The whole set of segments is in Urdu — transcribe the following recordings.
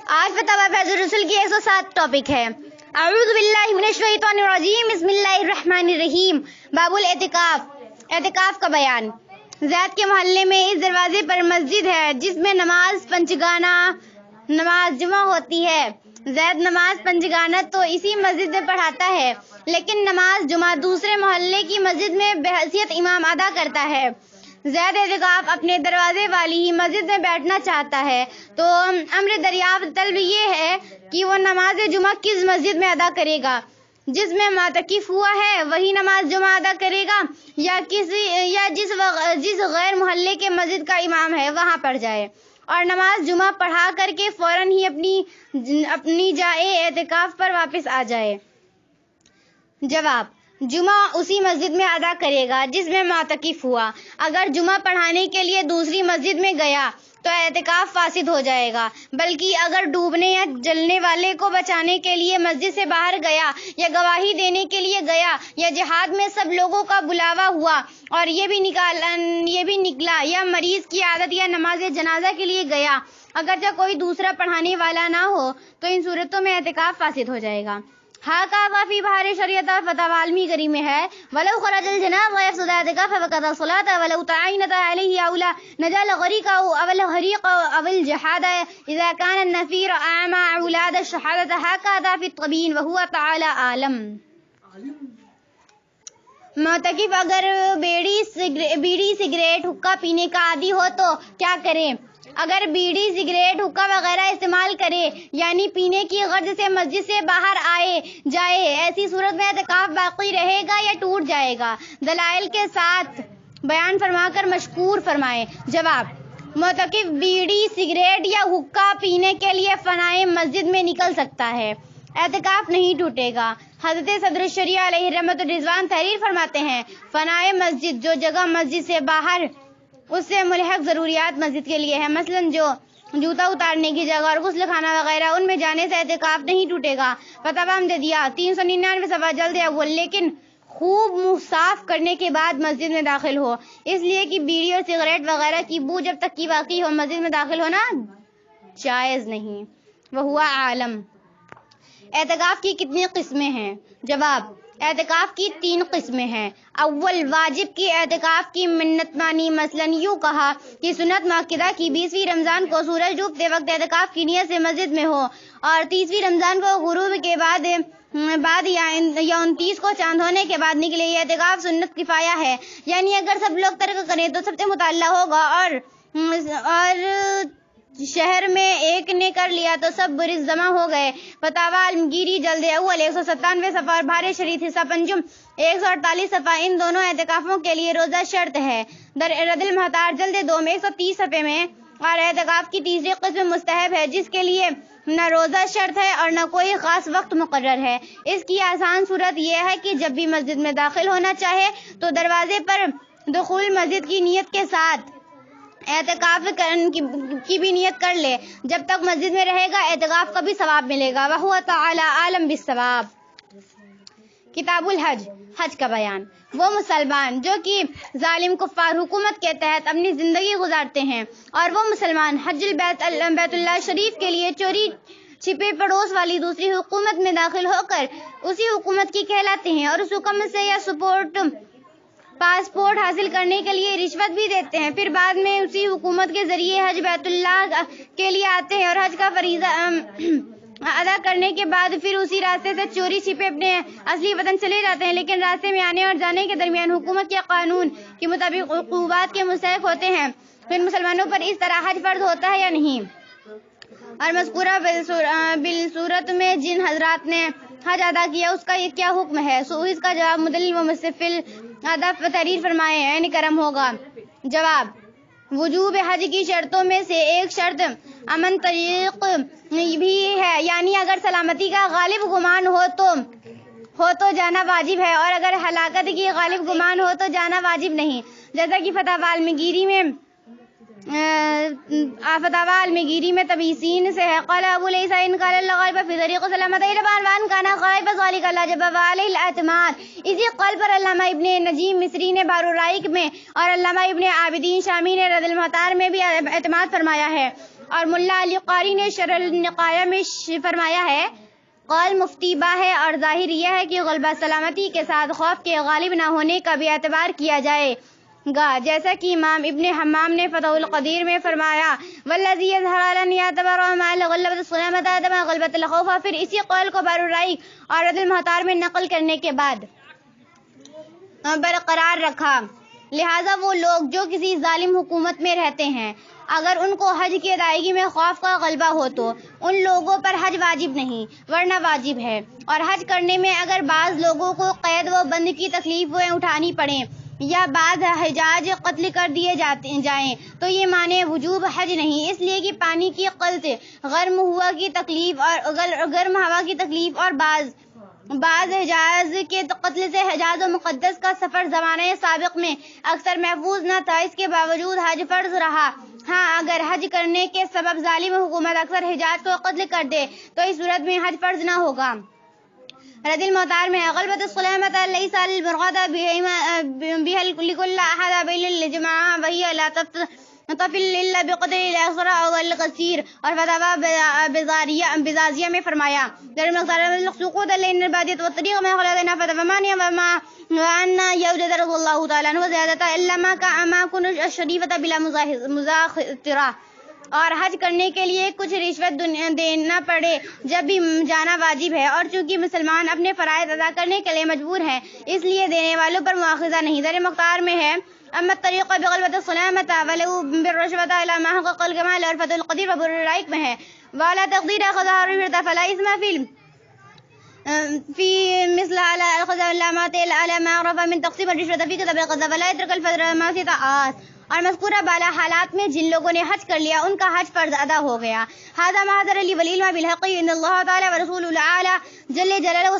آج فتاوی فیض الرسول کی 107 ٹاپک ہے۔ اعوذ باللہ من الشیطان الرجیم، بسم اللہ الرحمن الرحیم۔ باب الاعتکاف، اعتکاف کا بیان۔ زید کے محلے میں اس دروازے پر مسجد ہے جس میں نماز پنجگانہ نماز جمعہ ہوتی ہے۔ زید نماز پنجگانہ تو اسی مسجد میں پڑھاتا ہے، لیکن نماز جمعہ دوسرے محلے کی مسجد میں بحیثیت امام ادا کرتا ہے۔ زید اعتکاف اپنے دروازے والی ہی مسجد میں بیٹھنا چاہتا ہے، تو امر دریافت طلب یہ ہے کہ وہ نماز جمعہ کس مسجد میں ادا کرے گا۔ جس میں معتکف ہوا ہے وہی نماز جمعہ ادا کرے گا، یا جس غیر محلے کے مسجد کا امام ہے وہاں پڑھ جائے اور نماز جمعہ پڑھا کر کے فوراً ہی اپنی جائے اعتکاف پر واپس آ جائے۔ جواب: جمعہ اسی مسجد میں ادا کرے گا جس میں معتکف ہوا۔ اگر جمعہ پڑھانے کے لیے دوسری مسجد میں گیا تو اعتکاف فاسد ہو جائے گا، بلکہ اگر ڈوبنے یا جلنے والے کو بچانے کے لیے مسجد سے باہر گیا، یا گواہی دینے کے لیے گیا، یا جہاد میں سب لوگوں کا بلاوا ہوا اور یہ بھی نکلا، یا مریض کی عادت یا نماز جنازہ کے لیے گیا، اگرچہ کوئی دوسرا پڑھانے والا نہ ہو، تو ان صورتوں میں اعتکاف فاسد ہو جائے گا۔ ہاں فی بحر شریعت اور فتح عالمی گری میں ہے، وَلَوْ خَرَجَ الْجَنَابُ وَيَفْسُدَ اعْتِكَافَ فَقَضَى الصَّلَاةَ وَلَوْ تَعَيَّنَتْ عَلَيْهِ أَوْ نَجَا الْغَرِيقَ أَوْ الْحَرِيقَ أَوْ الْجِهَادَ إِذَا كَانَ النَّفِيرُ أَعْمَى أَوْلَادَ الشَّهَادَةَ هَكَذَا فِي الطَّبِينِ وَهُوَ تَعَالَى أَعْلَمُ۔ معتکف اگر بیڑی سگریٹ حقہ پینے کا عادی ہو تو کیا کرے؟ اگر بیڑی سگریٹ حقہ وغیرہ استعمال کرے، یعنی پینے کی غرض سے مسجد سے باہر جائے، ایسی صورت میں اعتکاف باقی رہے گا یا ٹوٹ جائے گا؟ دلائل کے ساتھ بیان فرما کر مشکور فرمائے۔ جواب: معتکف بیڑی سگریٹ یا حقہ پینے کے لیے فنائے مسجد میں نکل سکتا ہے، اعتکاف نہیں ٹوٹے گا۔ حضرت صدر الشریعہ علیہ رحمت الرضوان تحریر فرماتے ہیں، فنائے مسجد جو جگہ مسجد سے باہر اس سے ملحق ضروریات مسجد کے لیے ہے، مثلاً جوتا اتارنے کی جگہ اور غسل خانہ وغیرہ، ان میں جانے سے اعتکاف نہیں ٹوٹے گا۔ فتاوی امدادیہ 399 صفحہ جلد اول۔ لیکن خوب منہ صاف کرنے کے بعد مسجد میں داخل ہو، اس لیے کہ بیڑی اور سگریٹ وغیرہ کی بو جب تک کی باقی ہو مسجد میں داخل ہونا جائز نہیں۔ وہو عالم۔ اعتکاف کی کتنی قسمیں ہیں؟ جواب: اعتکاف کی 3 قسمیں ہیں۔ اول، واجب کی اعتکاف کی منت مانی، مثلاً یوں کہا کہ سنت مؤکدہ کی 20ویں رمضان کو سورج ڈوبتے وقت اعتکاف کی نیت سے مسجد میں ہو، اور 30ویں رمضان کو غروب کے بعد یا 29 کو چاند ہونے کے بعد نکلے، یہ اعتکاف سنت کفایہ ہے، یعنی اگر سب لوگ ترک کریں تو سب سے مطالعہ ہوگا، اور شہر میں ایک نے کر لیا تو سب برس جمع ہو گئے۔ فتاوی عالمگیری جلد اول 197 صفحہ اور بحر شریعت حصہ پنجم 148 صفحہ، ان دونوں اعتکافوں کے لیے روزہ شرط ہے۔ رد المحتار جلد دوم 130 صفحے میں، اور اعتکاف کی تیسری قسم مستحب ہے، جس کے لیے نہ روزہ شرط ہے اور نہ کوئی خاص وقت مقرر ہے۔ اس کی آسان صورت یہ ہے کہ جب بھی مسجد میں داخل ہونا چاہے تو دروازے پر دخول مسجد کی نیت کے ساتھ اعتکاف کی بھی نیت کر لے، جب تک مسجد میں رہے گا اعتکاف کا بھی ثواب ملے گا۔ وہو تعالی عالم بالصواب۔ کتاب الحج، حج کا بیان۔ وہ مسلمان جو کہ ظالم کفار حکومت کے تحت اپنی زندگی گزارتے ہیں، اور وہ مسلمان حج بیت اللہ شریف کے لیے چوری چھپے پڑوس والی دوسری حکومت میں داخل ہو کر اسی حکومت کی کہلاتے ہیں، اور اس حکومت سے یا پاسپورٹ حاصل کرنے کے لیے رشوت بھی دیتے ہیں، پھر بعد میں اسی حکومت کے ذریعے حج بیت اللہ کے لیے آتے ہیں، اور حج کا فریضہ ادا کرنے کے بعد پھر اسی راستے سے چوری چھپے اپنے اصلی وطن چلے جاتے ہیں، لیکن راستے میں آنے اور جانے کے درمیان حکومت کے قانون کے مطابق عقوبات کے مستحق ہوتے ہیں، تو ان مسلمانوں پر اس طرح حج فرض ہوتا ہے یا نہیں؟ اور مذکورہ بالصورت میں جن حضرات نے حج ادا کیا اس کا کیا حکم ہے؟ اس کا جواب مدلل و مستفل ادب تحریر فرمائے، عین کرم ہوگا۔ جواب: وجوب حج کی شرطوں میں سے ایک شرط امن طریق بھی ہے، یعنی اگر سلامتی کا غالب گمان ہو تو جانا واجب ہے، اور اگر ہلاکت کی غالب گمان ہو تو جانا واجب نہیں، جیسا کہ فتاوی عالمگیری میں تبیین سے ہے۔ قال ابو لیث ان قال الغائب فی طریق سلامت وان کان غائب ذلک لاجب علیہ الاعتماد۔ اسی قول پر علامہ ابن نجیم مصری نے بحر الرائق میں اور علامہ ابن عابدین شامی نے رد المحتار میں بھی اعتماد فرمایا ہے۔ اور ملا علی قاری نے شرح النقایہ میں فرمایا ہے، قول مفتی با ہے اور ظاہر یہ ہے کہ غلبہ سلامتی کے ساتھ خوف کے غالب نہ ہونے کا بھی اعتبار کیا جائے گا، جیسا کہ امام ابن حمام نے فتح القدیر میں فرمایا، والذی یظہر علی یعتبر مع غلبۃ السلامۃ عدم غلبۃ الخوف، پھر اسی قول کو بارالرائی اور رد المحتار میں نقل کرنے کے بعد برقرار رکھا۔ لہٰذا وہ لوگ جو کسی ظالم حکومت میں رہتے ہیں، اگر ان کو حج کی ادائیگی میں خوف کا غلبہ ہو تو ان لوگوں پر حج واجب نہیں ورنہ واجب ہے، اور حج کرنے میں اگر بعض لوگوں کو قید و بند کی تکلیفیں اٹھانی پڑیں یا بعض حجاج قتل کر دیے جائیں تو یہ معنی وجوب حج نہیں، اس لیے کہ پانی کی قلت، گرم ہوا کی تکلیف اور بعض حجاز کے قتل سے حجاز و مقدس کا سفر زمانہ سابق میں اکثر محفوظ نہ تھا، اس کے باوجود حج فرض رہا۔ ہاں، اگر حج کرنے کے سبب ظالم حکومت اکثر حجاج کو قتل کر دے تو اس صورت میں حج فرض نہ ہوگا۔ رد المحتار میں غلبۃ السلامۃ لیس المرغد بها لكل احد بل الجماعہ وهي لا تفل الا بقدر الاقصر او القصير، اور فتاوی بزازیہ میں فرمایا، رد المحتار سقوط لین البادیۃ والطریق ما خلقنا فتفمانیہ وما وان یوجد رضی اللہ تعالیٰ عنہ زیادۃ الا ما كن الشریفۃ بلا مزاخرہ، اور حج کرنے کے لیے کچھ رشوت دینا پڑے جب بھی جانا واجب ہے، اور چونکہ مسلمان اپنے فرائض ادا کرنے کے لیے مجبور ہیں اس لیے دینے والوں پر مواخذہ نہیں۔ ذر مختار میں ہے، اما الطریق بغلبۃ السلامۃ ولو بالرشوۃ الی ما حقق الکمال، اور فتح القدیر و برائق میں ہے، والا تقدیر خدا فلا اسم فی مثل على الخزا علامات على ما عرف من تقسیم الرشوۃ فی کتاب القضاء ولا يترك الفجر ما في طاعات، اور مذکورہ بالا حالات میں جن لوگوں نے حج کر لیا ان کا حج فرض ادا ہو گیا۔ هذا ما حضر لي والعلم بالحق ان الله تعالی ورسوله الاعلى جل جلاله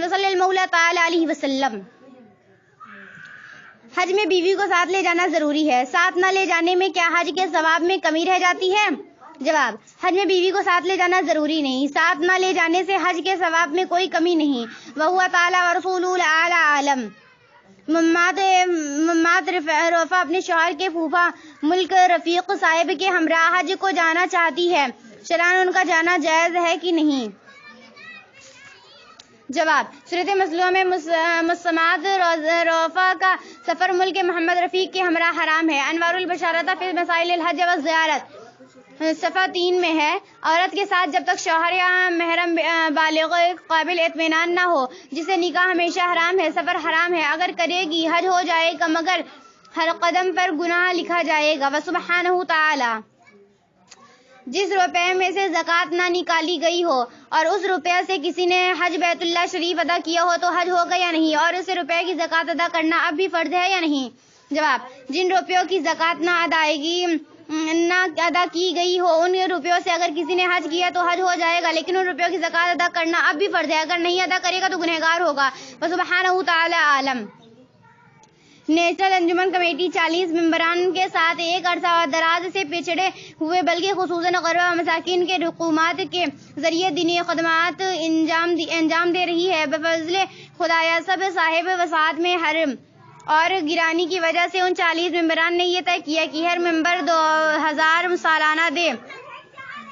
وصلی المولى تعالی علیہ وسلم۔ حج میں بیوی کو ساتھ لے جانا ضروری ہے، ساتھ نہ لے جانے میں کیا حج کے ثواب میں کمی رہ جاتی ہے؟ جواب، حج میں بیوی کو ساتھ لے جانا ضروری نہیں، ساتھ نہ لے جانے سے حج کے ثواب میں کوئی کمی نہیں۔ وَهُوَ تَعَالَى وَرَسُولُهُ الْأَعْلَىٰ عَالَمٌ۔ ممات رفا اپنے شوہر کے پھوپھا ملک رفیق صاحب کے ہمراہ حج کو جانا چاہتی ہے، شرعاً ان کا جانا جائز ہے کہ نہیں؟ جواب، صورت مسلوہ میں مسمات رفا کا سفر ملک محمد رفیق کے ہمراہ حرام ہے۔ انوار البشارہ فی مسائل الحج والزیارت صفحہ 3 میں ہے، عورت کے ساتھ جب تک شوہر یا محرم بالغ قابل اطمینان نہ ہو جسے نکاح ہمیشہ حرام ہے، سفر حرام ہے، اگر کرے گی حج ہو جائے گا مگر ہر قدم پر گناہ لکھا جائے گا۔ وسبحانہ تعالی، جس روپے میں سے زکوٰۃ نہ نکالی گئی ہو اور اس روپے سے کسی نے حج بیت اللہ شریف ادا کیا ہو تو حج ہوگا یا نہیں، اور اس روپے کی زکوٰۃ ادا کرنا اب بھی فرض ہے یا نہیں؟ جواب، جن روپیوں کی زکوٰۃ نہ ادا کی گئی ہو ان روپیوں سے اگر کسی نے حج کیا تو حج ہو جائے گا، لیکن ان روپیوں کی زکوٰۃ ادا کرنا اب بھی فرض ہے، اگر نہیں ادا کرے گا تو گنہگار ہوگا۔ وسبحانہ تعالی عالم۔ نیشنل انجمن کمیٹی 40 ممبران کے ساتھ ایک عرصہ دراز سے پچھڑے ہوئے بلکہ خصوصاً غربا و مساکین کے رقومات کے ذریعے دینی خدمات انجام دے رہی ہے۔ بفضل خدایا سب صاحب وسعت میں حرم اور گرانی کی وجہ سے ان 40 ممبران نے یہ طے کیا کہ ہر ممبر 2000 سالانہ دے،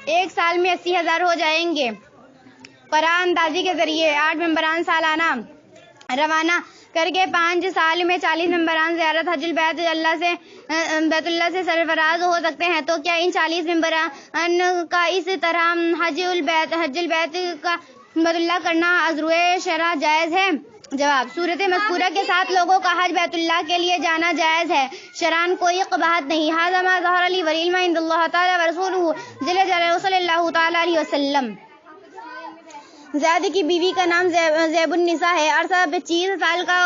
ایک سال میں 80,000 ہو جائیں گے۔ قرآن اندازی کے ذریعے 8 ممبران سالانہ روانہ کر کے 5 سال میں 40 ممبران زیارت حج بیت اللہ سے سرفراز ہو سکتے ہیں، تو کیا ان 40 ممبران کا اس طرح حج البیت کا بیت اللہ کرنا ازروئے شرع جائز ہے؟ جواب، صورت مذکورہ کے ساتھ لوگوں کا حج بیت اللہ کے لیے جانا جائز ہے، شرعاً کوئی قباحت نہیں۔ ھذا ما ظہر لی والعلم عند اللہ تعالی ورسولہ جل جلالہ صلی اللہ تعالی علیہ وسلم۔ زید کی بیوی کا نام زیب النساء ہے۔ عرصہ 25 سال کا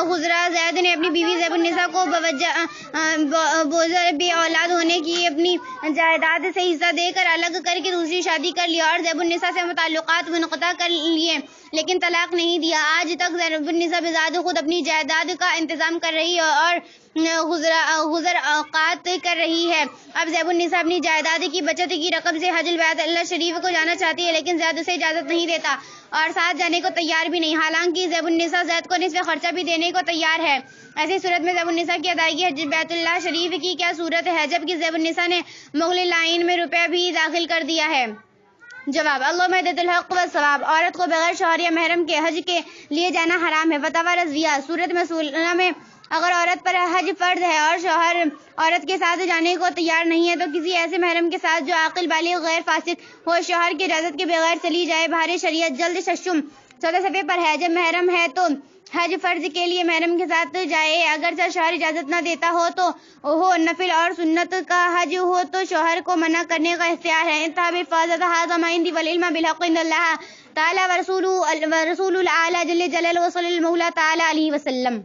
گزرا زید نے اپنی بیوی زیب النساء کو بوجھ بے اولاد ہونے کی اپنی جائیداد سے حصہ دے کر الگ کر کے دوسری شادی کر لیا اور زیب النساء سے تعلقات منقطع کر لیے، لیکن طلاق نہیں دیا۔ آج تک زینب النساء بذات خود اپنی جائیداد کا انتظام کر رہی ہے اور گزر اوقات کر رہی ہے۔ اب زینب النساء اپنی جائیداد کی بچت کی رقم سے حج البیت اللہ شریف کو جانا چاہتی ہے، لیکن زید اسے اجازت نہیں دیتا اور ساتھ جانے کو تیار بھی نہیں، حالانکہ زینب النساء زید کو نصف خرچہ بھی دینے کو تیار ہے۔ ایسی صورت میں زینب النساء کی ادائیگی حج بیت اللہ شریف کی کیا صورت ہے، جبکہ زینب النساء نے مغل لائن میں روپیہ بھی داخل کر دیا ہے؟ جواب: اللہم اہدنا الحق والصواب۔ عورت کو بغیر شوہر یا محرم کے حج کے لیے جانا حرام ہے۔ فتاوی رضویہ: صورت مسئولہ میں اگر عورت پر حج فرض ہے اور شوہر عورت کے ساتھ جانے کو تیار نہیں ہے تو کسی ایسے محرم کے ساتھ جو عاقل بالغ غیر فاسق ہو شوہر کی اجازت کے بغیر چلی جائے۔ بہار شریعت جلد ششم 14 صفحے پر ہے۔ جب محرم ہے تو حج فرض کے لیے محرم کے ساتھ جائے، اگرچہ شوہر اجازت نہ دیتا ہو نفل اور سنت کا حج ہو تو شوہر کو منع کرنے کا اختیار ہے۔ انتہا بفاظت ھذا ما عندی والعلم بالحق عند اللہ تعالی ورسولہ الاعلی جل جلالہ وصلی المولا تعالی علیہ وسلم۔